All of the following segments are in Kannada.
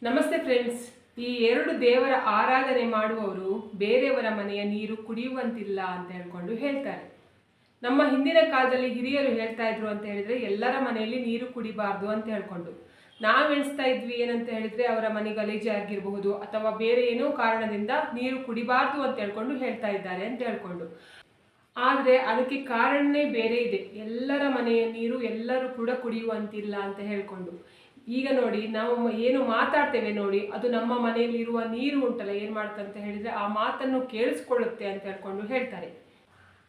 ನಮಸ್ತೆ ಫ್ರೆಂಡ್ಸ್. ಈ ಎರಡು ದೇವರ ಆರಾಧನೆ ಮಾಡುವವರು ಬೇರೆಯವರ ಮನೆಯ ನೀರು ಕುಡಿಯುವಂತಿಲ್ಲ ಅಂತ ಹೇಳ್ಕೊಂಡು ಹೇಳ್ತಾರೆ. ನಮ್ಮ ಹಿಂದಿನ ಕಾಲದಲ್ಲಿ ಹಿರಿಯರು ಹೇಳ್ತಾ ಇದ್ರು ಅಂತ ಹೇಳಿದ್ರೆ ಎಲ್ಲರ ಮನೆಯಲ್ಲಿ ನೀರು ಕುಡಿಬಾರ್ದು ಅಂತ ಹೇಳ್ಕೊಂಡು. ನಾವೆಣಿಸ್ತಾ ಇದ್ವಿ ಏನಂತ ಹೇಳಿದ್ರೆ ಅವರ ಮನೆ ಗಲೀಜೆ ಆಗಿರಬಹುದು ಅಥವಾ ಬೇರೆ ಏನೋ ಕಾರಣದಿಂದ ನೀರು ಕುಡಿಬಾರ್ದು ಅಂತ ಹೇಳ್ಕೊಂಡು ಹೇಳ್ತಾ ಇದ್ದಾರೆ ಅಂತ ಹೇಳ್ಕೊಂಡು. ಆದರೆ ಅದಕ್ಕೆ ಕಾರಣನೇ ಬೇರೆ ಇದೆ. ಎಲ್ಲರ ಮನೆಯ ನೀರು ಎಲ್ಲರೂ ಕೂಡ ಕುಡಿಯುವಂತಿಲ್ಲ ಅಂತ ಹೇಳ್ಕೊಂಡು. ಈಗ ನೋಡಿ, ನಾವು ಏನು ಮಾತಾಡ್ತೇವೆ ನೋಡಿ, ಅದು ನಮ್ಮ ಮನೆಯಲ್ಲಿರುವ ನೀರು ಉಂಟಲ್ಲ ಏನು ಮಾಡ್ತಂತ ಹೇಳಿದ್ರೆ ಆ ಮಾತನ್ನು ಕೇಳಿಸ್ಕೊಳ್ಳುತ್ತೆ ಅಂತ ಹೇಳ್ಕೊಂಡು ಹೇಳ್ತಾರೆ.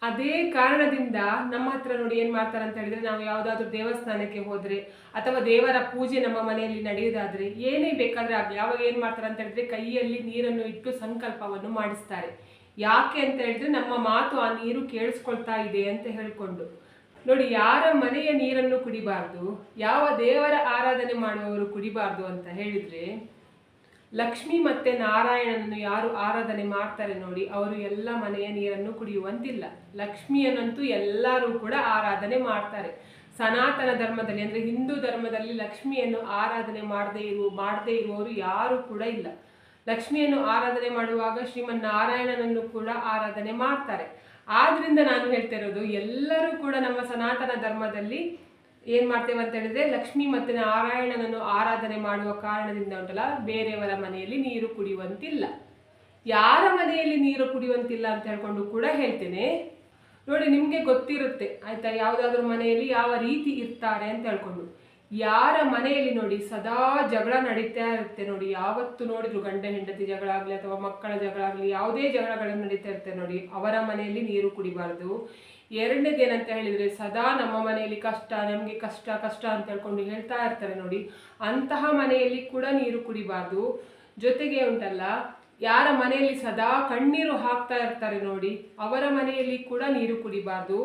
ಅದೇ ಕಾರಣದಿಂದ ನಮ್ಮ ಹತ್ರ ನೋಡಿ ಏನು ಮಾಡ್ತಾರೆ ಅಂತ ಹೇಳಿದ್ರೆ, ನಾವು ಯಾವುದಾದ್ರೂ ದೇವಸ್ಥಾನಕ್ಕೆ ಹೋದರೆ ಅಥವಾ ದೇವರ ಪೂಜೆ ನಮ್ಮ ಮನೆಯಲ್ಲಿ ನಡೆಯುವುದಾದ್ರೆ ಏನೇ ಬೇಕಾದ್ರೆ ಆಗಲಿ, ಯಾವಾಗ ಏನು ಮಾಡ್ತಾರೆ ಅಂತ ಹೇಳಿದ್ರೆ ಕೈಯಲ್ಲಿ ನೀರನ್ನು ಇಟ್ಟು ಸಂಕಲ್ಪವನ್ನು ಮಾಡಿಸ್ತಾರೆ. ಯಾಕೆ ಅಂತ ಹೇಳಿದ್ರೆ ನಮ್ಮ ಮಾತು ಆ ನೀರು ಕೇಳಿಸ್ಕೊಳ್ತಾ ಇದೆ ಅಂತ ಹೇಳ್ಕೊಂಡು. ನೋಡಿ, ಯಾರ ಮನೆಯ ನೀರನ್ನು ಕುಡಿಬಾರ್ದು, ಯಾವ ದೇವರ ಆರಾಧನೆ ಮಾಡುವವರು ಕುಡಿಬಾರ್ದು ಅಂತ ಹೇಳಿದ್ರೆ, ಲಕ್ಷ್ಮಿ ಮತ್ತೆ ನಾರಾಯಣನನ್ನು ಯಾರು ಆರಾಧನೆ ಮಾಡ್ತಾರೆ ನೋಡಿ, ಅವರು ಎಲ್ಲ ಮನೆಯ ನೀರನ್ನು ಕುಡಿಯುವಂತಿಲ್ಲ. ಲಕ್ಷ್ಮಿಯನ್ನಂತೂ ಎಲ್ಲರೂ ಕೂಡ ಆರಾಧನೆ ಮಾಡ್ತಾರೆ. ಸನಾತನ ಧರ್ಮದಲ್ಲಿ ಅಂದ್ರೆ ಹಿಂದೂ ಧರ್ಮದಲ್ಲಿ ಲಕ್ಷ್ಮಿಯನ್ನು ಆರಾಧನೆ ಮಾಡದೇ ಇರುವವರು ಯಾರು ಕೂಡ ಇಲ್ಲ. ಲಕ್ಷ್ಮಿಯನ್ನು ಆರಾಧನೆ ಮಾಡುವಾಗ ಶ್ರೀಮನ್ನಾರಾಯಣನನ್ನು ಕೂಡ ಆರಾಧನೆ ಮಾಡ್ತಾರೆ. ಆದ್ರಿಂದ ನಾನು ಹೇಳ್ತಾ ಇರೋದು, ಎಲ್ಲರೂ ಕೂಡ ನಮ್ಮ ಸನಾತನ ಧರ್ಮದಲ್ಲಿ ಏನ್ ಮಾಡ್ತೇವೆ ಅಂತ ಹೇಳಿದ್ರೆ ಲಕ್ಷ್ಮಿ ಮತ್ತೆ ನಾರಾಯಣನನ್ನು ಆರಾಧನೆ ಮಾಡುವ ಕಾರಣದಿಂದ ಉಂಟಲ್ಲ, ಬೇರೆಯವರ ಮನೆಯಲ್ಲಿ ನೀರು ಕುಡಿಯುವಂತಿಲ್ಲ. ಯಾರ ಮನೆಯಲ್ಲಿ ನೀರು ಕುಡಿಯುವಂತಿಲ್ಲ ಅಂತ ಹೇಳ್ಕೊಂಡು ಕೂಡ ಹೇಳ್ತೇನೆ. ನೋಡಿ, ನಿಮ್ಗೆ ಗೊತ್ತಿರುತ್ತೆ ಆಯ್ತಾ, ಯಾವುದಾದ್ರೂ ಮನೆಯಲ್ಲಿ ಯಾವ ರೀತಿ ಇರ್ತಾರೆ ಅಂತ ಹೇಳ್ಕೊಂಡು. ಯಾರ ಮನೆಯಲ್ಲಿ ನೋಡಿ ಸದಾ ಜಗಳ ನಡೀತಾ ಇರುತ್ತೆ ನೋಡಿ, ಯಾವತ್ತು ನೋಡಿದ್ರು ಗಂಡ ಹೆಂಡತಿ ಜಗಳ ಆಗಲಿ ಅಥವಾ ಮಕ್ಕಳ ಜಗಳ ಆಗಲಿ, ಯಾವುದೇ ಜಗಳಗಳನ್ನು ನಡೀತಾ ಇರುತ್ತೆ ನೋಡಿ, ಅವರ ಮನೆಯಲ್ಲಿ ನೀರು ಕುಡಿಬಾರ್ದು. ಎರಡನೇದೇನಂತ ಹೇಳಿದ್ರೆ, ಸದಾ ನಮ್ಮ ಮನೆಯಲ್ಲಿ ಕಷ್ಟ, ನಮಗೆ ಕಷ್ಟ ಕಷ್ಟ ಅಂತ ಹೇಳ್ಕೊಂಡು ಹೇಳ್ತಾ ಇರ್ತಾರೆ ನೋಡಿ, ಅಂತಹ ಮನೆಯಲ್ಲಿ ಕೂಡ ನೀರು ಕುಡಿಬಾರ್ದು. ಜೊತೆಗೆ ಉಂಟಲ್ಲ, ಯಾರ ಮನೆಯಲ್ಲಿ ಸದಾ ಕಣ್ಣೀರು ಹಾಕ್ತಾ ಇರ್ತಾರೆ ನೋಡಿ, ಅವರ ಮನೆಯಲ್ಲಿ ಕೂಡ ನೀರು ಕುಡಿಬಾರ್ದು.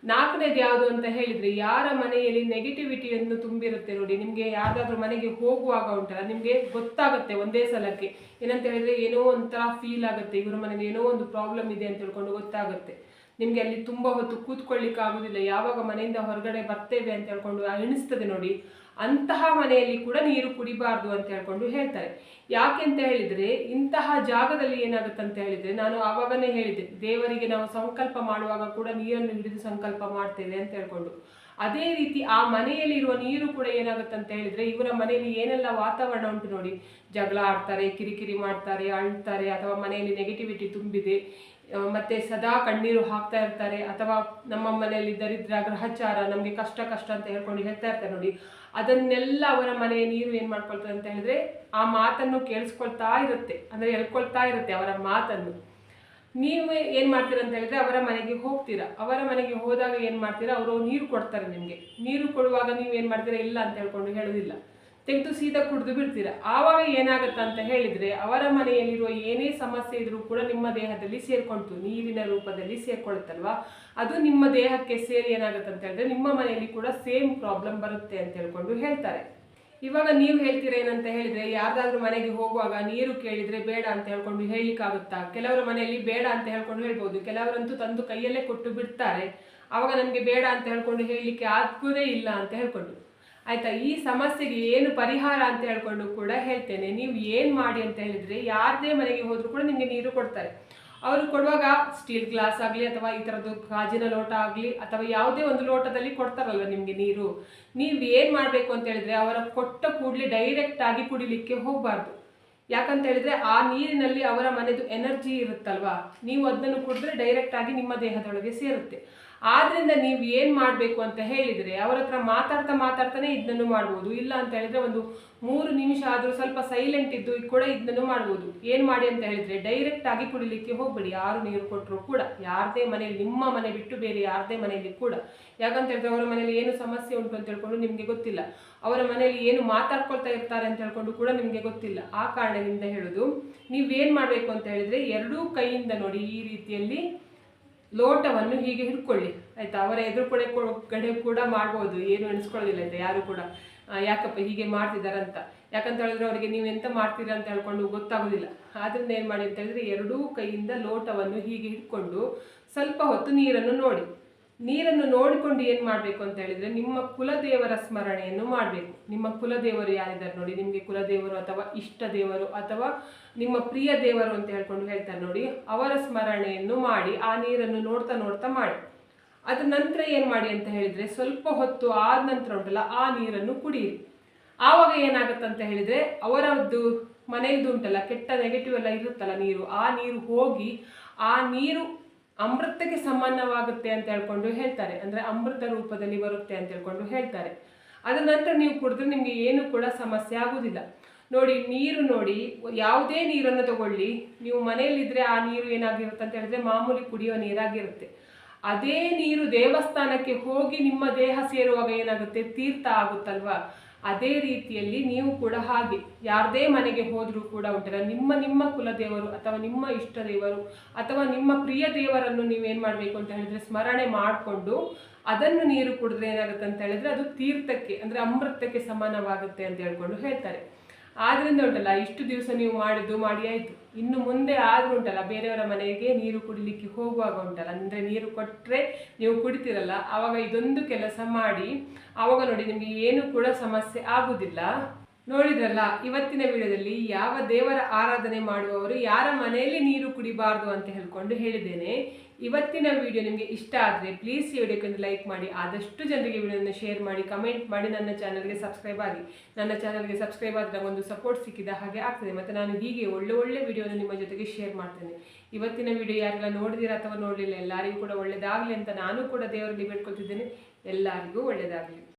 ನಾಲ್ಕನೇದು ಯಾವುದು ಅಂತ ಹೇಳಿದ್ರೆ, ಯಾರ ಮನೆಯಲ್ಲಿ ನೆಗೆಟಿವಿಟಿಯನ್ನು ತುಂಬಿರುತ್ತೆ ನೋಡಿ, ನಿಮಗೆ ಯಾವ್ದಾದ್ರು ಮನೆಗೆ ಹೋಗುವಾಗ ಉಂಟಲ್ಲ, ನಿಮಗೆ ಗೊತ್ತಾಗುತ್ತೆ ಒಂದೇ ಸಲಕ್ಕೆ ಏನಂತ ಹೇಳಿದ್ರೆ, ಏನೋ ಒಂಥರ ಫೀಲ್ ಆಗುತ್ತೆ, ಇವರ ಮನೇಲಿ ಏನೋ ಒಂದು ಪ್ರಾಬ್ಲಮ್ ಇದೆ ಅಂತ ಹೇಳ್ಕೊಂಡು ಗೊತ್ತಾಗುತ್ತೆ. ನಿಮಗೆ ಅಲ್ಲಿ ತುಂಬಾ ಹೊತ್ತು ಕೂತ್ಕೊಳ್ಳಿಕ್ಕೆ ಆಗುದಿಲ್ಲ, ಯಾವಾಗ ಮನೆಯಿಂದ ಹೊರಗಡೆ ಬರ್ತೇವೆ ಅಂತ ಹೇಳ್ಕೊಂಡು ಎಣಿಸ್ತದೆ ನೋಡಿ, ಅಂತಹ ಮನೆಯಲ್ಲಿ ಕೂಡ ನೀರು ಕುಡಿಬಾರ್ದು ಅಂತ ಹೇಳ್ಕೊಂಡು ಹೇಳ್ತಾರೆ. ಯಾಕೆ ಅಂತ ಹೇಳಿದ್ರೆ, ಇಂತಹ ಜಾಗದಲ್ಲಿ ಏನಾಗುತ್ತೆ ಅಂತ ಹೇಳಿದ್ರೆ, ನಾನು ಆವಾಗನೇ ಹೇಳಿದೆ, ದೇವರಿಗೆ ನಾವು ಸಂಕಲ್ಪ ಮಾಡುವಾಗ ಕೂಡ ನೀರನ್ನು ಹಿಡಿದು ಸಂಕಲ್ಪ ಮಾಡ್ತೇವೆ ಅಂತ ಹೇಳ್ಕೊಂಡು. ಅದೇ ರೀತಿ ಆ ಮನೆಯಲ್ಲಿ ಇರುವ ನೀರು ಕೂಡ ಏನಾಗುತ್ತೆ ಅಂತ ಹೇಳಿದ್ರೆ, ಇವರ ಮನೆಯಲ್ಲಿ ಏನೆಲ್ಲ ವಾತಾವರಣ ಉಂಟು ನೋಡಿ, ಜಗಳ ಆಡ್ತಾರೆ, ಕಿರಿಕಿರಿ ಮಾಡ್ತಾರೆ, ಅಳ್ತಾರೆ, ಅಥವಾ ಮನೆಯಲ್ಲಿ ನೆಗೆಟಿವಿಟಿ ತುಂಬಿದೆ, ಮತ್ತೆ ಸದಾ ಕಣ್ಣೀರು ಹಾಕ್ತಾ ಇರ್ತಾರೆ, ಅಥವಾ ನಮ್ಮ ಮನೆಯಲ್ಲಿ ದರಿದ್ರ ಗ್ರಹಚಾರ, ನಮಗೆ ಕಷ್ಟ ಕಷ್ಟ ಅಂತ ಹೇಳ್ಕೊಂಡು ಹೇಳ್ತಾ ಇರ್ತಾರೆ ನೋಡಿ, ಅದನ್ನೆಲ್ಲ ಅವರ ಮನೆಯ ನೀರು ಏನ್ ಮಾಡ್ಕೊಳ್ತಾರೆ ಅಂತ ಹೇಳಿದ್ರೆ ಆ ಮಾತನ್ನು ಕೇಳಿಸ್ಕೊಳ್ತಾ ಇರುತ್ತೆ, ಅಂದ್ರೆ ಎಳ್ಕೊಳ್ತಾ ಇರುತ್ತೆ ಅವರ ಮಾತನ್ನು. ನೀವು ಏನ್ ಮಾಡ್ತೀರಾ ಅಂತ ಹೇಳಿದ್ರೆ ಅವರ ಮನೆಗೆ ಹೋಗ್ತೀರಾ, ಅವರ ಮನೆಗೆ ಹೋದಾಗ ಏನ್ ಮಾಡ್ತೀರಾ, ಅವರು ನೀರು ಕೊಡ್ತಾರೆ. ನಿಮ್ಗೆ ನೀರು ಕೊಡುವಾಗ ನೀವು ಏನ್ ಮಾಡ್ತೀರಾ, ಇಲ್ಲ ಅಂತ ಹೇಳ್ಕೊಂಡು ಹೇಳೋದಿಲ್ಲ, ತೆಗೆದು ಸೀದಾ ಕುಡಿದು ಬಿಡ್ತೀರಾ. ಆವಾಗ ಏನಾಗುತ್ತೆ ಅಂತ ಹೇಳಿದ್ರೆ, ಅವರ ಮನೆಯಲ್ಲಿರುವ ಏನೇ ಸಮಸ್ಯೆ ಇದ್ರೂ ಕೂಡ ನಿಮ್ಮ ದೇಹದಲ್ಲಿ ಸೇರ್ಕೊಂತು, ನೀರಿನ ರೂಪದಲ್ಲಿ ಸೇರ್ಕೊಳುತ್ತಲ್ವಾ, ಅದು ನಿಮ್ಮ ದೇಹಕ್ಕೆ ಸೇರಿ ಏನಾಗುತ್ತೆ ಅಂತ ಹೇಳಿದ್ರೆ ನಿಮ್ಮ ಮನೆಯಲ್ಲಿ ಕೂಡ ಸೇಮ್ ಪ್ರಾಬ್ಲಮ್ ಬರುತ್ತೆ ಅಂತ ಹೇಳ್ಕೊಂಡು ಹೇಳ್ತಾರೆ. ಇವಾಗ ನೀವು ಹೇಳ್ತೀರಾ ಏನಂತ ಹೇಳಿದ್ರೆ, ಯಾರ್ದಾದ್ರೂ ಮನೆಗೆ ಹೋಗುವಾಗ ನೀರು ಕೇಳಿದ್ರೆ ಬೇಡ ಅಂತ ಹೇಳ್ಕೊಂಡು ಹೇಳಲಿಕ್ಕಾಗುತ್ತಾ? ಕೆಲವರ ಮನೆಯಲ್ಲಿ ಬೇಡ ಅಂತ ಹೇಳ್ಕೊಂಡು ಹೇಳ್ಬೋದು, ಕೆಲವರಂತೂ ತಂದು ಕೈಯಲ್ಲೇ ಕೊಟ್ಟು ಬಿಡ್ತಾರೆ. ಆವಾಗ ನಮಗೆ ಬೇಡ ಅಂತ ಹೇಳ್ಕೊಂಡು ಹೇಳಲಿಕ್ಕೆ ಆಗುವುದೇ ಇಲ್ಲ ಅಂತ ಹೇಳ್ಕೊಂಡು. ಆಯ್ತಾ, ಈ ಸಮಸ್ಯೆಗೆ ಏನು ಪರಿಹಾರ ಅಂತ ಹೇಳ್ಕೊಂಡು ಕೂಡ ಹೇಳ್ತೇನೆ. ನೀವು ಏನು ಮಾಡಿ ಅಂತ ಹೇಳಿದ್ರೆ, ಯಾರದೇ ಮನೆಗೆ ಹೋದ್ರೂ ಕೂಡ ನಿಮಗೆ ನೀರು ಕೊಡ್ತಾರೆ. ಅವರು ಕೊಡುವಾಗ ಸ್ಟೀಲ್ ಗ್ಲಾಸ್ ಆಗಲಿ ಅಥವಾ ಈ ಥರದ್ದು ಗಾಜಿನ ಲೋಟ ಆಗಲಿ ಅಥವಾ ಯಾವುದೇ ಒಂದು ಲೋಟದಲ್ಲಿ ಕೊಡ್ತಾರಲ್ವ ನಿಮಗೆ ನೀರು, ನೀವು ಏನು ಮಾಡಬೇಕು ಅಂತ ಹೇಳಿದ್ರೆ, ಅವರ ಕೊಟ್ಟ ಕೂಡಲೇ ಡೈರೆಕ್ಟ್ ಆಗಿ ಕುಡಿಲಿಕ್ಕೆ ಹೋಗಬಾರ್ದು. ಯಾಕಂತ ಹೇಳಿದ್ರೆ ಆ ನೀರಿನಲ್ಲಿ ಅವರ ಮನೆದು ಎನರ್ಜಿ ಇರುತ್ತಲ್ವಾ, ನೀವು ಅದನ್ನು ಕುಡಿದ್ರೆ ಡೈರೆಕ್ಟ್ ಆಗಿ ನಿಮ್ಮ ದೇಹದೊಳಗೆ ಸೇರುತ್ತೆ. ಆದ್ರಿಂದ ನೀವು ಏನ್ ಮಾಡ್ಬೇಕು ಅಂತ ಹೇಳಿದ್ರೆ, ಅವರ ಹತ್ರ ಮಾತಾಡ್ತಾನೆ ಇದನ್ನು ಮಾಡ್ಬೋದು. ಇಲ್ಲ ಅಂತ ಹೇಳಿದ್ರೆ ಒಂದು 3 ನಿಮಿಷ ಆದ್ರೂ ಸ್ವಲ್ಪ ಸೈಲೆಂಟ್ ಇದ್ದು ಕೂಡ ಇದನ್ನು ಮಾಡ್ಬೋದು. ಏನ್ ಮಾಡಿ ಅಂತ ಹೇಳಿದ್ರೆ, ಡೈರೆಕ್ಟ್ ಆಗಿ ಕುಡಿಲಿಕ್ಕೆ ಹೋಗ್ಬೇಡಿ, ಯಾರು ನೀರು ಕೊಟ್ಟರು ಕೂಡ, ಯಾರದೇ ಮನೆಯಲ್ಲಿ, ನಿಮ್ಮ ಮನೆ ಬಿಟ್ಟು ಬೇರೆ ಯಾರದೇ ಮನೆಯಲ್ಲಿ ಕೂಡ. ಯಾಕಂತ ಹೇಳಿದ್ರೆ ಅವರ ಮನೆಯಲ್ಲಿ ಏನು ಸಮಸ್ಯೆ ಉಂಟು ಅಂತ ಹೇಳ್ಕೊಂಡು ನಿಮ್ಗೆ ಗೊತ್ತಿಲ್ಲ, ಅವರ ಮನೆಯಲ್ಲಿ ಏನು ಮಾತಾಡ್ಕೊಳ್ತಾ ಇರ್ತಾರೆ ಅಂತ ಹೇಳ್ಕೊಂಡು ಕೂಡ ನಿಮ್ಗೆ ಗೊತ್ತಿಲ್ಲ. ಆ ಕಾರಣದಿಂದ ಹೇಳುದು, ನೀವೇನ್ ಮಾಡ್ಬೇಕು ಅಂತ ಹೇಳಿದ್ರೆ, ಎರಡೂ ಕೈಯಿಂದ ನೋಡಿ ಈ ರೀತಿಯಲ್ಲಿ ಲೋಟವನ್ನು ಹೀಗೆ ಹಿಡ್ಕೊಳ್ಳಿ ಆಯ್ತಾ. ಅವರ ಎದುರುಗಡೆ ಕೂಡ ಮಾಡ್ಬೋದು, ಏನು ಎಣಿಸ್ಕೊಳ್ಳೋದಿಲ್ಲ ಆಯ್ತಾ ಯಾರು ಕೂಡ, ಯಾಕಪ್ಪ ಹೀಗೆ ಮಾಡ್ತಿದಾರಂತ. ಯಾಕಂತ ಹೇಳಿದ್ರೆ ಅವರಿಗೆ ನೀವು ಎಂತ ಮಾಡ್ತೀರಾ ಅಂತ ಹೇಳ್ಕೊಂಡು ಗೊತ್ತಾಗೋದಿಲ್ಲ. ಆದ್ರಿಂದ ಏನು ಮಾಡಿ ಅಂತ ಹೇಳಿದ್ರೆ, ಎರಡೂ ಕೈಯಿಂದ ಲೋಟವನ್ನು ಹೀಗೆ ಹಿಡ್ಕೊಂಡು ಸ್ವಲ್ಪ ಹೊತ್ತು ನೀರನ್ನು ನೋಡಿ, ನೀರನ್ನು ನೋಡಿಕೊಂಡು ಏನು ಮಾಡಬೇಕು ಅಂತ ಹೇಳಿದರೆ ನಿಮ್ಮ ಕುಲದೇವರ ಸ್ಮರಣೆಯನ್ನು ಮಾಡಬೇಕು. ನಿಮ್ಮ ಕುಲದೇವರು ಯಾರಿದ್ದಾರೆ ನೋಡಿ, ನಿಮಗೆ ಕುಲದೇವರು ಅಥವಾ ಇಷ್ಟ ದೇವರು ಅಥವಾ ನಿಮ್ಮ ಪ್ರಿಯ ದೇವರು ಅಂತ ಹೇಳ್ತಾರೆ ನೋಡಿ, ಅವರ ಸ್ಮರಣೆಯನ್ನು ಮಾಡಿ ಆ ನೀರನ್ನು ನೋಡ್ತಾ ನೋಡ್ತಾ ಮಾಡಿ. ಅದ್ರ ನಂತರ ಏನು ಮಾಡಿ ಅಂತ ಹೇಳಿದರೆ ಸ್ವಲ್ಪ ಹೊತ್ತು ಆದ ನಂತರ ಉಂಟಲ್ಲ ಆ ನೀರನ್ನು ಕುಡಿಯಿರಿ. ಆವಾಗ ಏನಾಗುತ್ತಂತ ಹೇಳಿದರೆ ಅವರದ್ದು ಮನೆಯದ್ದು ಉಂಟಲ್ಲ ಕೆಟ್ಟ ನೆಗೆಟಿವ್ ಎಲ್ಲ ಇರುತ್ತಲ್ಲ ನೀರು, ಆ ನೀರು ಹೋಗಿ ಆ ನೀರು ಅಮೃತಕ್ಕೆ ಸಮಾನವಾಗುತ್ತೆ ಅಂತ ಹೇಳ್ತಾರೆ. ಅಂದರೆ ಅಮೃತ ರೂಪದಲ್ಲಿ ಬರುತ್ತೆ ಅಂತ ಹೇಳ್ತಾರೆ. ಅದರ ನಂತರ ನೀವು ಕುಡಿದ್ರೆ ನಿಮಗೆ ಏನು ಕೂಡ ಸಮಸ್ಯೆ ಆಗುವುದಿಲ್ಲ. ನೋಡಿ ನೀರು ನೋಡಿ, ಯಾವುದೇ ನೀರನ್ನು ತಗೊಳ್ಳಿ, ನೀವು ಮನೆಯಲ್ಲಿದ್ದರೆ ಆ ನೀರು ಏನಾಗಿರುತ್ತೆ ಅಂತ ಹೇಳಿದ್ರೆ ಮಾಮೂಲಿ ಕುಡಿಯೋ ನೀರಾಗಿರುತ್ತೆ. ಅದೇ ನೀರು ದೇವಸ್ಥಾನಕ್ಕೆ ಹೋಗಿ ನಿಮ್ಮ ದೇಹ ಸೇರುವಾಗ ಏನಾಗುತ್ತೆ, ತೀರ್ಥ ಆಗುತ್ತಲ್ವಾ. ಅದೇ ರೀತಿಯಲ್ಲಿ ನೀವು ಕೂಡ ಹಾಗೆ ಯಾರದೇ ಮನೆಗೆ ಹೋದರೂ ಕೂಡ ಉಂಟಲ್ಲ, ನಿಮ್ಮ ಕುಲದೇವರು ಅಥವಾ ನಿಮ್ಮ ಇಷ್ಟ ದೇವರು ಅಥವಾ ನಿಮ್ಮ ಪ್ರಿಯ ದೇವರನ್ನು ನೀವೇನು ಮಾಡಬೇಕು ಅಂತ ಹೇಳಿದ್ರೆ ಸ್ಮರಣೆ ಮಾಡಿಕೊಂಡು ಅದನ್ನು ನೀರು ಕುಡಿದ್ರೆ ಏನಾಗುತ್ತೆ ಅಂತ ಹೇಳಿದ್ರೆ ಅದು ತೀರ್ಥಕ್ಕೆ ಅಂದರೆ ಅಮೃತಕ್ಕೆ ಸಮಾನವಾಗುತ್ತೆ ಅಂತ ಹೇಳ್ತಾರೆ. ಆದ್ರಿಂದ ಉಂಟಲ್ಲ ಇಷ್ಟು ದಿವಸ ನೀವು ಮಾಡಿ ಆಯಿತು. ಇನ್ನು ಮುಂದೆ ಆದ್ರೂ ಉಂಟಲ್ಲ ಬೇರೆಯವರ ಮನೆಗೆ ನೀರು ಕುಡಿಲಿಕ್ಕೆ ಹೋಗುವಾಗ ಉಂಟಲ್ಲ, ಅಂದರೆ ನೀರು ಕೊಟ್ಟರೆ ನೀವು ಕುಡಿತೀರಲ್ಲ, ಆವಾಗ ಇದೊಂದು ಕೆಲಸ ಮಾಡಿ. ಆವಾಗ ನೋಡಿ ನಿಮಗೆ ಏನು ಕೂಡ ಸಮಸ್ಯೆ ಆಗುವುದಿಲ್ಲ. ನೋಡಿದ್ರಲ್ಲ ಇವತ್ತಿನ ವಿಡಿಯೋದಲ್ಲಿ ಯಾವ ದೇವರ ಆರಾಧನೆ ಮಾಡುವವರು ಯಾರ ಮನೆಯಲ್ಲಿ ನೀರು ಕುಡಿಬಾರ್ದು ಅಂತ ಹೇಳಿದ್ದೇನೆ. ಇವತ್ತಿನ ವಿಡಿಯೋ ನಿಮಗೆ ಇಷ್ಟ ಆದರೆ ಪ್ಲೀಸ್ ಈ ವಿಡಿಯೋಕ್ಕೆ ಒಂದು ಲೈಕ್ ಮಾಡಿ, ಆದಷ್ಟು ಜನರಿಗೆ ವಿಡಿಯೋನ ಶೇರ್ ಮಾಡಿ, ಕಮೆಂಟ್ ಮಾಡಿ, ನನ್ನ ಚಾನಲ್ಗೆ ಸಬ್ಸ್ಕ್ರೈಬ್ ಆಗಿ. ನನ್ನ ಚಾನಲ್ಗೆ ಸಬ್ಸ್ಕ್ರೈಬ್ ಆದರೆ ಒಂದು ಸಪೋರ್ಟ್ ಸಿಕ್ಕಿದ ಹಾಗೆ ಆಗ್ತದೆ. ಮತ್ತು ನಾನು ಹೀಗೆ ಒಳ್ಳೆ ವಿಡಿಯೋನ ನಿಮ್ಮ ಜೊತೆಗೆ ಶೇರ್ ಮಾಡ್ತೇನೆ. ಇವತ್ತಿನ ವಿಡಿಯೋ ಯಾರೆಲ್ಲ ನೋಡಿದಿರ ಅಥವಾ ನೋಡಲಿಲ್ಲ ಎಲ್ಲರಿಗೂ ಕೂಡ ಒಳ್ಳೆಯದಾಗಲಿ ಅಂತ ನಾನು ಕೂಡ ದೇವರಲ್ಲಿ ಬೇಡ್ಕೊಳ್ತಿದ್ದೇನೆ. ಎಲ್ಲರಿಗೂ ಒಳ್ಳೆಯದಾಗಲಿ.